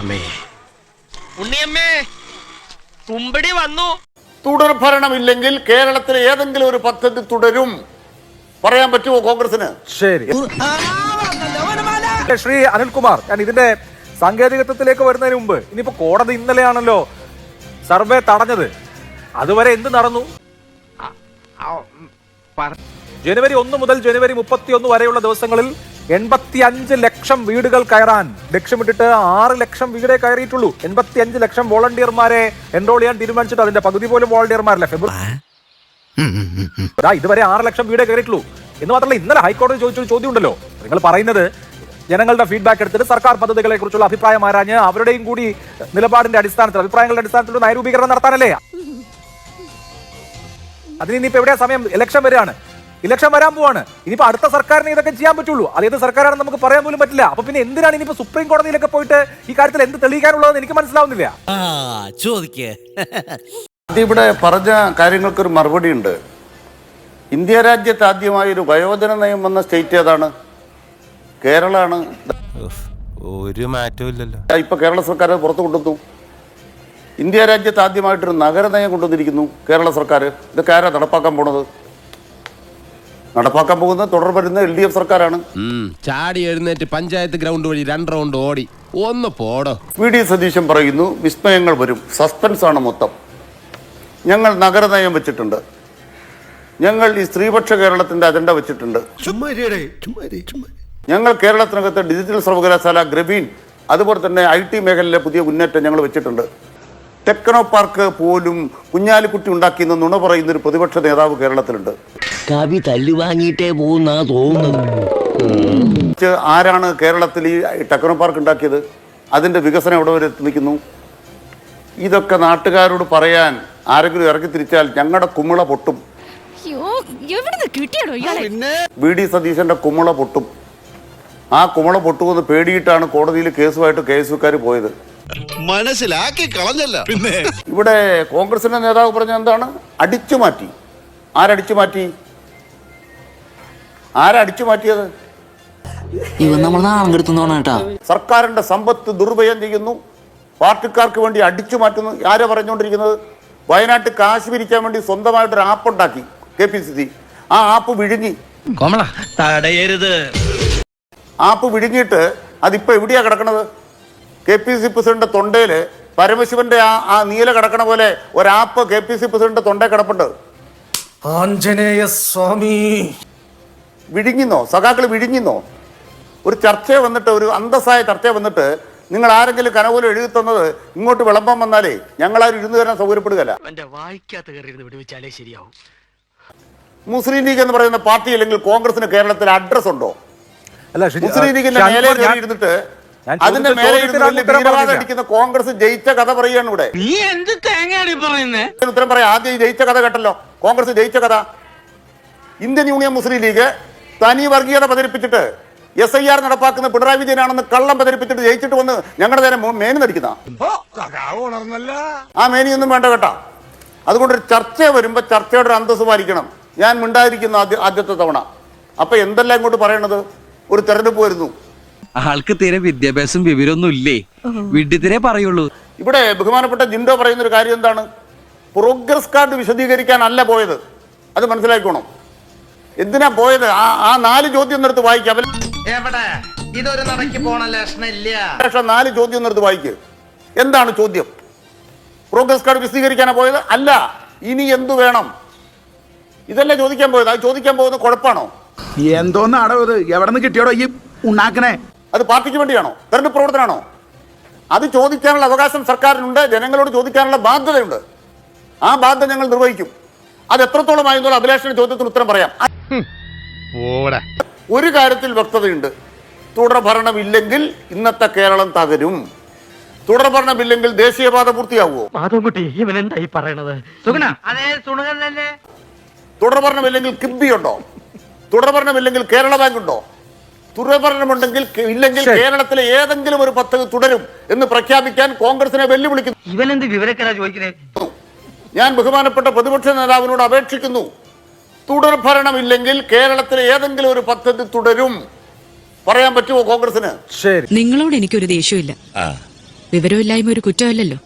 ഉണ്ണിയമ്മേ കുമ്പടി വന്നു. തുടർ ഭരണമില്ലെങ്കിൽ കേരളത്തിലെ ഏതെങ്കിലും ഒരു പദ്ധതി തുടരും പറയാൻ പറ്റുമോ കോൺഗ്രസിന്? ശരി, ശ്രീ അനിൽകുമാർ, ഞാൻ ഇതിന്റെ സാങ്കേതികത്വത്തിലേക്ക് വരുന്നതിന് മുമ്പ് ഇനിയിപ്പോ കോടതി ഇന്നലെയാണല്ലോ സർവേ തടഞ്ഞത്. അതുവരെ എന്ത് നടന്നു? ജനുവരി 1 മുതൽ ജനുവരി 31 വരെയുള്ള ദിവസങ്ങളിൽ 85 ലക്ഷം വീടുകൾ കയറാൻ ലക്ഷ്യമിട്ടിട്ട് 6 ലക്ഷം വീടേ കയറിയിട്ടുള്ളൂ. 85 ലക്ഷം വോളണ്ടിയർമാരെ എൻറോൾ ചെയ്യാൻ തീരുമാനിച്ചിട്ട് അതിന്റെ പകുതി പോലും വോളണ്ടിയർമാരല്ല. ഇതുവരെ 6 ലക്ഷം വീടേ കയറിയിട്ടുള്ളൂ. എന്ന് മാത്രമല്ല, ഇന്നലെ ഹൈക്കോടതി ചോദിച്ചൊരു ചോദ്യം ഉണ്ടല്ലോ. നിങ്ങൾ പറയുന്നത് ജനങ്ങളുടെ ഫീഡ്ബാക്ക് എടുത്തിട്ട് സർക്കാർ പദ്ധതികളെ കുറിച്ചുള്ള അഭിപ്രായം ആരാഞ്ഞ് അവരുടെയും കൂടി നിലപാടിന്റെ അടിസ്ഥാനത്തിൽ, അഭിപ്രായങ്ങളുടെ അടിസ്ഥാനത്തിൽ ഒരു നയരൂപീകരണം നടത്താനല്ലേ? അതിന് ഇനിയിപ്പോ എവിടെയാ സമയം? ഇലക്ഷൻ വരെയാണ്, ഇലക്ഷൻ വരാൻ പോവാണ്. ഇനിയിപ്പോ അടുത്ത സർക്കാരിന് ഇതൊക്കെ ചെയ്യാൻ പറ്റുള്ളൂ. അതേത് സർക്കാരാണെന്ന് നമുക്ക് പറയാൻ പോലും പറ്റില്ല. അപ്പൊ പിന്നെ എന്തിനാണ് ഇനിയിപ്പോ സുപ്രീം കോടതിയിലൊക്കെ പോയിട്ട് ഈ കാര്യത്തിൽ എന്ത് തെളിയിക്കാനുള്ളതെന്ന് എനിക്ക് മനസ്സിലാവുന്നില്ല. ഇവിടെ പറഞ്ഞ കാര്യങ്ങൾക്കൊരു മറുപടി ഉണ്ട്. ഇന്ത്യ രാജ്യത്ത് ആദ്യമായി ഒരു വയോജന നയം വന്ന സ്റ്റേറ്റ് ഏതാണ്? കേരളമാണ്. ഒരു മാറ്റവും ഇല്ലല്ലോ. ഇപ്പൊ കേരള സർക്കാർ പുറത്തു കൊണ്ടുവന്നു. ഇന്ത്യ രാജ്യത്ത് ആദ്യമായിട്ടൊരു നഗരനയം കൊണ്ടുവന്നിരിക്കുന്നു കേരള സർക്കാർ. ഇതൊക്കെ ആരാ നടപ്പാക്കാൻ പോണത്? നടപ്പാക്കാൻ പോകുന്നത് തുടർ വരുന്ന LDF സർക്കാരാണ്. ചാടി എഴുന്നേറ്റ് പഞ്ചായത്ത് ഗ്രൗണ്ട് വഴി 2 റൗണ്ട് ഓടി ഒന്ന് പോടോ. VD സതീശൻ പറയുന്നു വിസ്മയങ്ങൾ വരും, സസ്പെൻസ് ആണ് മൊത്തം. ഞങ്ങൾ നഗരനയം വെച്ചിട്ടുണ്ട്, ഞങ്ങൾ ഈ സ്ത്രീപക്ഷ കേരളത്തിന്റെ അജണ്ട വെച്ചിട്ടുണ്ട്, ഞങ്ങൾ കേരളത്തിനകത്ത് ഡിജിറ്റൽ സർവകലാശാല, ഗ്രബീൻ, അതുപോലെ തന്നെ IT മേഖലയിലെ പുതിയ മുന്നേറ്റം ഞങ്ങൾ വെച്ചിട്ടുണ്ട്. ടെക്നോ പാർക്ക് പോലും കുഞ്ഞാലിക്കുട്ടി ഉണ്ടാക്കിയെന്ന് നുണ പറയുന്നൊരു പ്രതിപക്ഷ നേതാവ് കേരളത്തിലുണ്ട്. കവി തല്ലു വാങ്ങിയിട്ടേ പോകുന്ന തോന്നുന്നത്. ആരാണ് കേരളത്തിൽ ഈ ടെക്നോ പാർക്ക് ഉണ്ടാക്കിയത്? അതിന്റെ വികസനം എവിടെ വരെ എത്തിക്കുന്നു? ഇതൊക്കെ നാട്ടുകാരോട് പറയാൻ ആരെങ്കിലും ഇറക്കി തിരിച്ചാൽ ഞങ്ങളുടെ കുമിള പൊട്ടും. VD സതീശന്റെ കുമിള പൊട്ടും. ആ കുമിള പൊട്ടുമെന്ന് പേടിയിട്ടാണ് കോടതിയിൽ കേസുമായിട്ട് KSUക്കാർ പോയത്. മനസ്സിലാക്കി കളഞ്ഞല്ല. പിന്നെ ഇവിടെ കോൺഗ്രസിന്റെ നേതാവ് പറഞ്ഞ എന്താണ്? അടിച്ചു മാറ്റി. ആരടിച്ചു മാറ്റി? ആരടിച്ചു മാറ്റിയത്? സർക്കാരിന്റെ സമ്പത്ത് ദുർവ്യയം ചെയ്യുന്നു, പാർട്ടിക്കാർക്ക് വേണ്ടി അടിച്ചു മാറ്റുന്നു. ആരാ പറഞ്ഞുകൊണ്ടിരിക്കുന്നത്? വയനാട്ടിൽ കാശ് പിരിക്കാൻ വേണ്ടി സ്വന്തമായിട്ടൊരു ആപ്പ് ഉണ്ടാക്കി KPCC. ആ ആപ്പ് വിഴുങ്ങി. ആപ്പ് വിഴുങ്ങിയിട്ട് അതിപ്പോ എവിടെയാ കിടക്കണത്? KPCC പ്രസിഡന്റ് തൊണ്ടയില് പരമശിവന്റെ ആ നീല കിടക്കണ പോലെ ഒരാപ്പ് KPCC പ്രസിഡന്റ് തൊണ്ടയിൽ കിടപ്പുണ്ട്. ആഞ്ജനേയ സ്വാമി വിഴുങ്ങിന്നോ? സഖാക്കൾ വിഴുങ്ങിന്നോ? ഒരു ചർച്ച വന്നിട്ട്, ഒരു അന്തസ്സായ ചർച്ച വന്നിട്ട് നിങ്ങൾ ആരെങ്കിലും കനപോലും എഴുതി തന്നത് ഇങ്ങോട്ട് വിളമ്പാൻ വന്നാലേ ഞങ്ങളാരും ഇരുന്ന് തരാൻ സൗകര്യപ്പെടുകയല്ല. മുസ്ലിം ലീഗ് എന്ന് പറയുന്ന പാർട്ടി അല്ലെങ്കിൽ കോൺഗ്രസിന് കേരളത്തിൽ അഡ്രസ് ഉണ്ടോ? മുസ്ലിം ലീഗിന്റെ മേലെ കയറി ഇരുന്നിട്ട് അതിന്റെ മേലെ അടിക്കുന്ന കോൺഗ്രസ് ജയിച്ച കഥ പറയുകയാണ് ഇവിടെ. ഉത്തരം പറയാം. ആദ്യം ജയിച്ച കഥ കേട്ടല്ലോ, കോൺഗ്രസ് ജയിച്ച കഥ. ഇന്ത്യൻ യൂണിയൻ മുസ്ലിം ലീഗ് തനി വർഗീയത പ്രചരിപ്പിച്ചിട്ട് SIR നടപ്പാക്കുന്ന പിണറായി വിജയനാണെന്ന് കള്ളം പ്രചരിപ്പിച്ചിട്ട് ജയിച്ചിട്ട് വന്ന് ഞങ്ങളുടെ നേരെ മേനി നടിക്കുന്ന ആ മേനിയൊന്നും വേണ്ട കേട്ടാ. അതുകൊണ്ടൊരു ചർച്ച വരുമ്പോൾ ചർച്ചയുടെ ഒരു അന്തസ്സ് പാലിക്കണം. ഞാൻ മിണ്ടാതിരിക്കുന്ന ആദ്യത്തെ തവണ. അപ്പൊ എന്തെല്ലാം ഇങ്ങോട്ട് പറയണത്? ഒരു തെരഞ്ഞെടുപ്പ് വരുന്നു, ആൾക്ക് തീരെ വിദ്യാഭ്യാസം വിവരമൊന്നും ഇല്ലേ, വിഡ്ഢിത്തിരെ പറയുള്ളൂ. ഇവിടെ ബഹുമാനപ്പെട്ട ജിൻഡോ പറയുന്ന ഒരു കാര്യം എന്താണ്? പ്രോഗ്രസ് കാർഡ് വിശദീകരിക്കാനല്ല പോയത്. അത് മനസ്സിലാക്കണം. എന്തിനാ പോയത്? ആ 4 ചോദ്യം നിർത്ത് വായിക്കാം. ഇതൊരു നടക്ക് പോണ ലക്ഷണില്ല. 4 ചോദ്യം നിർത്ത് വായിക്ക്. എന്താണ് ചോദ്യം? പ്രോഗ്രസ് കാർഡ് വിശദീകരിക്കാനാ പോയത്? അല്ല. ഇനി എന്തു വേണം? ഇതല്ലേ ചോദിക്കാൻ പോയത്. അത് ചോദിക്കാൻ പോകുന്നത് കുഴപ്പമാണോ? എന്തോന്നാടോ ഇത്? എവിടെ നിന്ന് കിട്ടിയോടോ ഈ ഉണ്ടാക്കണേ? അത് പാർട്ടിക്ക് വേണ്ടിയാണോ? തെരഞ്ഞെടുപ്പ് പ്രവർത്തനമാണോ? അത് ചോദിക്കാനുള്ള അവകാശം സർക്കാരിനുണ്ട്. ജനങ്ങളോട് ചോദിക്കാനുള്ള ബാധ്യതയുണ്ട്. ആ ബാധ്യത ഞങ്ങൾ നിർവഹിക്കും. അത് എത്രത്തോളമായിരുന്നോ അഭിലാഷിന്റെ ചോദ്യത്തിന് ഉത്തരം പറയാം. ഒരു കാര്യത്തിൽ വ്യക്തതയുണ്ട്. തുടർ ഭരണമില്ലെങ്കിൽ ഇന്നത്തെ കേരളം തകരും. തുടർ ഭരണമില്ലെങ്കിൽ ദേശീയപാത പൂർത്തിയാവുമോ? തുടർ ഭരണമില്ലെങ്കിൽ കിബി ഉണ്ടോ? തുടർ ഭരണമില്ലെങ്കിൽ കേരള ബാങ്ക് ഉണ്ടോ? തുടർ ഭരണമുണ്ടെങ്കിൽ ഇല്ലെങ്കിൽ കേരളത്തിലെ ഏതെങ്കിലും ഒരു പദ്ധതി തുടരും എന്ന് പ്രഖ്യാപിക്കാൻ കോൺഗ്രസിനെ വെല്ലുവിളിക്കുന്നു. ഇവനെന്ത് വിവരക്കേടാ ചോദിക്കുന്നത്? ഞാൻ ബഹുമാനപ്പെട്ട പ്രതിപക്ഷ നേതാവിനോട് അപേക്ഷിക്കുന്നു. തുടർ ഭരണമില്ലെങ്കിൽ കേരളത്തിലെ ഏതെങ്കിലും ഒരു പദ്ധതി തുടരും പറയാൻ പറ്റുമോ കോൺഗ്രസിന്? നിങ്ങളോട് എനിക്കൊരു ദേഷ്യമില്ല. വിവരമില്ലായ്മ ഒരു കുറ്റമല്ലല്ലോ.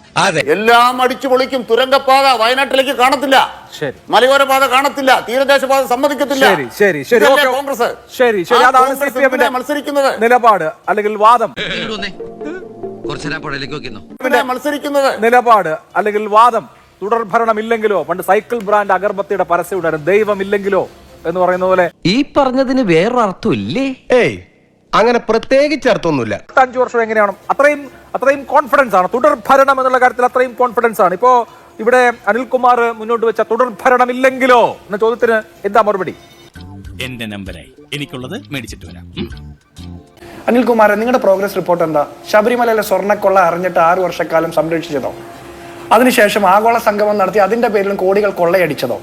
എല്ലാം അടിച്ചു പൊളിക്കും. തുരങ്കപ്പാത വയനാട്ടിലേക്ക് കാണത്തില്ല, ശരി. മലയോര പാത കാണത്തില്ല, തീരദേശ പാത സമ്മതിക്കത്തില്ല. ശരി. ഇതല്ലേ കോൺഗ്രസ്? ശരി. ആ അതാണ് കോൺഗ്രസ് CPM ന്റെ മത്സരിക്കുന്നത് നിലപാട് അല്ലെങ്കിൽ വാദം. മത്സരിക്കുന്നത് നിലപാട് അല്ലെങ്കിൽ വാദം തുടർഭരണമില്ലെങ്കിലോ, പണ്ട് സൈക്കിൾ ബ്രാൻഡ് അഗർബത്തിയുടെ പരസ്യം ഉണ്ടായിരുന്നു, ദൈവമില്ലെങ്കിലോ എന്ന് പറയുന്ന പോലെ. ഈ പറഞ്ഞതിന് വേറൊരർത്ഥം ഇല്ലേ? ഏയ് അങ്ങനെ പ്രത്യേകിച്ച് അർത്ഥമൊന്നുമില്ല. 5 വർഷം എങ്ങനെയാണ് അത്രയും കോൺഫിഡൻസ് ആണ് തുടർഭരണം എന്നുള്ള കാര്യത്തിൽ, അത്രയും കോൺഫിഡൻസ് ആണ്. ഇപ്പോ ഇവിടെ അനിൽകുമാർ മുന്നോട്ട് വെച്ച തുടർഭരണമില്ലെങ്കിലോ എന്ന ചോദ്യത്തിന് എന്താ മറുപടി? എന്റെ നമ്പരായി എനിക്കുള്ളത് മേടിച്ചിട്ട് വരാം. അനിൽകുമാർ, നിങ്ങളുടെ പ്രോഗ്രസ് റിപ്പോർട്ട് എന്താ? ശബരിമലയിലെ സ്വർണ്ണക്കൊള്ള അറിഞ്ഞിട്ട് 6 വർഷക്കാലം സംരക്ഷിച്ചതോ? അതിനുശേഷം ആഗോള സംഗമം നടത്തി അതിന്റെ പേരിലും കോടികൾ കൊള്ളയടിച്ചതോ?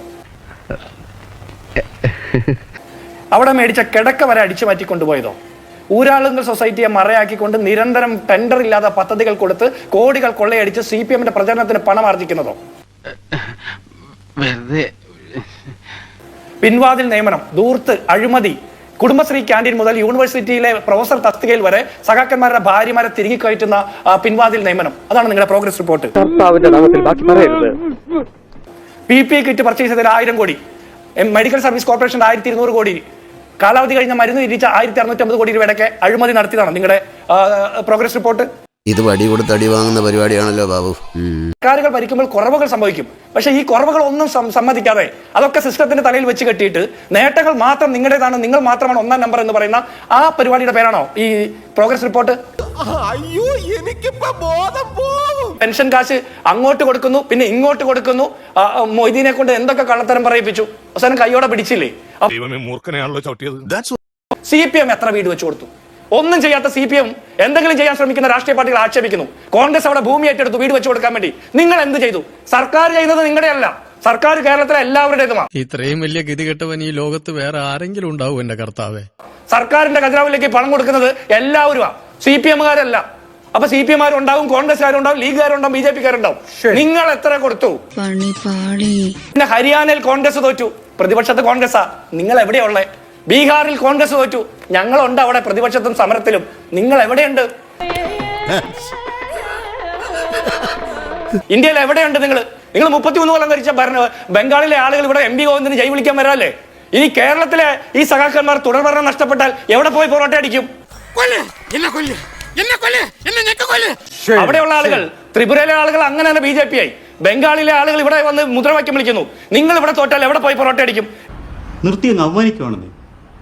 അവിടെ മേടിച്ച കിടക്ക വരെ അടിച്ചു മാറ്റി കൊണ്ടുപോയതോ? ഊരാളുങ്കൽ സൊസൈറ്റിയെ മറയാക്കിക്കൊണ്ട് നിരന്തരം ടെൻഡർ ഇല്ലാത്ത പദ്ധതികൾ കൊടുത്ത് കോടികൾ കൊള്ളയടിച്ച് CPM പ്രചരണത്തിന് പണം ആർജിക്കുന്നതോ? പിൻവാതിൽ നിയമനം, ധൂർത്ത്, അഴിമതി, കുടുംബശ്രീ ക്യാൻറ്റീൻ മുതൽ യൂണിവേഴ്സിറ്റിയിലെ പ്രൊഫസർ തസ്തികയിൽ വരെ സഖാക്കന്മാരുടെ ഭാര്യമാരെ തിരികെ കയറ്റുന്ന പിൻവാതിൽ നിയമനം, അതാണ് നിങ്ങളുടെ progress report. PPE kit purchase ചെയ്തതിൽ 1000 കോടി, മെഡിക്കൽ സർവീസ് കോർപ്പറേഷൻ 1200 കോടി, കാലാവധി കഴിഞ്ഞ മരുന്ന് തിരിച്ച 1650 കോടി രൂപയുടെയൊക്കെ അഴിമതി നടത്തിയതാണ് നിങ്ങളുടെ പ്രോഗ്രസ് റിപ്പോർട്ട്. ഇത് വടി കൊടുത്ത് അടി വാങ്ങുന്ന പരിപാടിയാണല്ലോ ബാബു. സർക്കാരുകൾ ഭരിക്കുമ്പോൾ കുറവുകൾ സംഭവിക്കും. പക്ഷെ ഈ കുറവുകൾ ഒന്നും സമ്മതിക്കാതെ അതൊക്കെ സിസ്റ്റത്തിന്റെ തലയിൽ വെച്ച് കെട്ടിയിട്ട് നേട്ടങ്ങൾ മാത്രം നിങ്ങളുടേതാണ്, നിങ്ങൾ മാത്രമാണ് 1-ാം നമ്പർ എന്ന് പറയുന്ന ആ പരിപാടിയുടെ പേരാണോ ഈ പ്രോഗ്രസ് റിപ്പോർട്ട്? അയ്യോ എനിക്കിപ്പോ ബോധം പോകും. പെൻഷൻ കാശ് അങ്ങോട്ട് കൊടുക്കുന്നു, പിന്നെ ഇങ്ങോട്ട് കൊടുക്കുന്നു. മൊയ്തീനെ കൊണ്ട് എന്തൊക്കെ കള്ളത്തരം പറയിപ്പിച്ചു, അവസാനം കയ്യോടെ പിടിച്ചില്ലേ? CPM എത്ര വീട് വെച്ചു കൊടുത്തു? ഒന്നും ചെയ്യാത്ത CPM എന്തെങ്കിലും ചെയ്യാൻ ശ്രമിക്കുന്ന രാഷ്ട്രീയ പാർട്ടികൾ ആക്ഷേപിക്കുന്നു. കോൺഗ്രസ് അവിടെ ഭൂമി ഏറ്റെടുത്തു വീട് വെച്ചു കൊടുക്കാൻ വേണ്ടി. നിങ്ങൾ എന്ത് ചെയ്തു? സർക്കാർ ചെയ്യുന്നത് നിങ്ങളുടെ അല്ല, സർക്കാർ കേരളത്തിലെ എല്ലാവരുടേതുമാണ്. ഇത്രയും വലിയ ഗതികെട്ടവൻ ഈ ലോകത്ത് വേറെ ആരെങ്കിലും ഉണ്ടാവും എന്റെ കർത്താവേ? സർക്കാരിന്റെ ഖജനാവിലേക്ക് പണം കൊടുക്കുന്നത് എല്ലാവരുമാണ്, CPM-കാരല്ല. അപ്പൊ CPM-കാർ ഉണ്ടാവും, കോൺഗ്രസ്സുകാരുണ്ടാവും, ലീഗുകാരുണ്ടാവും, BJP-കാരുണ്ടാവും. നിങ്ങൾ എത്ര കൊടുത്തു? പിന്നെ ഹരിയാനയിൽ കോൺഗ്രസ് തോറ്റു, പ്രതിപക്ഷത്ത് കോൺഗ്രസ്സാ. നിങ്ങൾ എവിടെയാ ഉള്ളേ? ബീഹാറിൽ കോൺഗ്രസ് തോറ്റു, ഞങ്ങളുണ്ട് അവിടെ പ്രതിപക്ഷത്തും സമരത്തിലും. നിങ്ങൾ എവിടെയുണ്ട്? ഇന്ത്യയിൽ എവിടെയുണ്ട് നിങ്ങൾ? 33 കൊല്ലം ഭരിച്ച ബംഗാളിലെ ആളുകൾ ഇവിടെ MP ഗോവിന്ദന് ജയ് വിളിക്കാൻ വരാല്ലേ? ഇനി കേരളത്തിലെ ഈ സഖാക്കന്മാർ തുടർഭരണം നഷ്ടപ്പെട്ടാൽ എവിടെ പോയി പൊറോട്ട അടിക്കും? അവിടെയുള്ള ആളുകൾ, ത്രിപുരയിലെ ആളുകൾ അങ്ങനെ തന്നെ BJP ആയി. ബംഗാളിലെ ആളുകൾ ഇവിടെ വന്ന് മുദ്രാവാക്യം വിളിക്കുന്നു. നിങ്ങൾ ഇവിടെ തോറ്റാൽ എവിടെ പോയി പൊറോട്ട അടിക്കും? നിർത്തിയങ്ങ് അവമാനിക്കുവാണെന്നേ.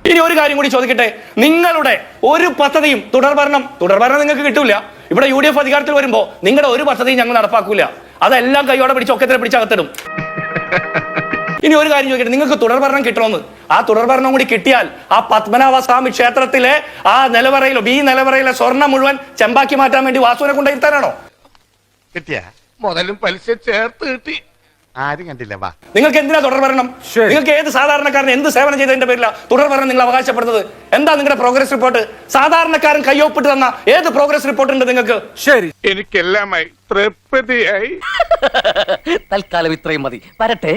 ഇനി ഒരു കാര്യം കൂടി ചോദിക്കട്ടെ, നിങ്ങളുടെ ഒരു പദ്ധതിയും തുടർഭരണം നിങ്ങൾക്ക് കിട്ടൂല. ഇവിടെ UDF അധികാരത്തിൽ വരുമ്പോ നിങ്ങളുടെ ഒരു പദ്ധതിയും ഞങ്ങൾ നടപ്പാക്കൂല. അതെല്ലാം കൈയോടെ പിടിച്ച് ഒക്കത്തിനെ പിടിച്ചകത്തിടും. ഇനി ഒരു കാര്യം ചോദിക്കട്ടെ, നിങ്ങൾക്ക് തുടർഭരണം കിട്ടണമെന്ന്. ആ തുടർഭരണം കൂടി കിട്ടിയാൽ ആ പത്മനാഭസ്വാമി ക്ഷേത്രത്തിലെ ആ നിലവറയിലോ ഈ നിലവറയിലെ സ്വർണ്ണം മുഴുവൻ ചെമ്പാക്കി മാറ്റാൻ വേണ്ടി വാസുവിനെ കൊണ്ടിരുത്താനാണോ? കിട്ടിയ മുതലും പലിശ ചേർത്ത് കിട്ടി. ആരും കണ്ടില്ല. വാ, നിങ്ങൾക്ക് എന്തിനാ തുടർഭരണം? നിങ്ങൾക്ക് ഏത് സാധാരണക്കാരന് എന്ത് സേവനം ചെയ്തതിന്റെ പേരില തുടർഭരണം നിങ്ങൾ അവകാശപ്പെടുന്നത്? എന്താ നിങ്ങളുടെ പ്രോഗ്രസ് റിപ്പോർട്ട്? സാധാരണക്കാരൻ കയ്യൊപ്പിട്ട് തന്ന ഏത് പ്രോഗ്രസ് റിപ്പോർട്ട് ഉണ്ട് നിങ്ങൾക്ക്? ശരി, എനിക്കെല്ലാമായി തൃപ്തിയായി. തൽക്കാലം ഇത്രയും മതി. വരട്ടെ.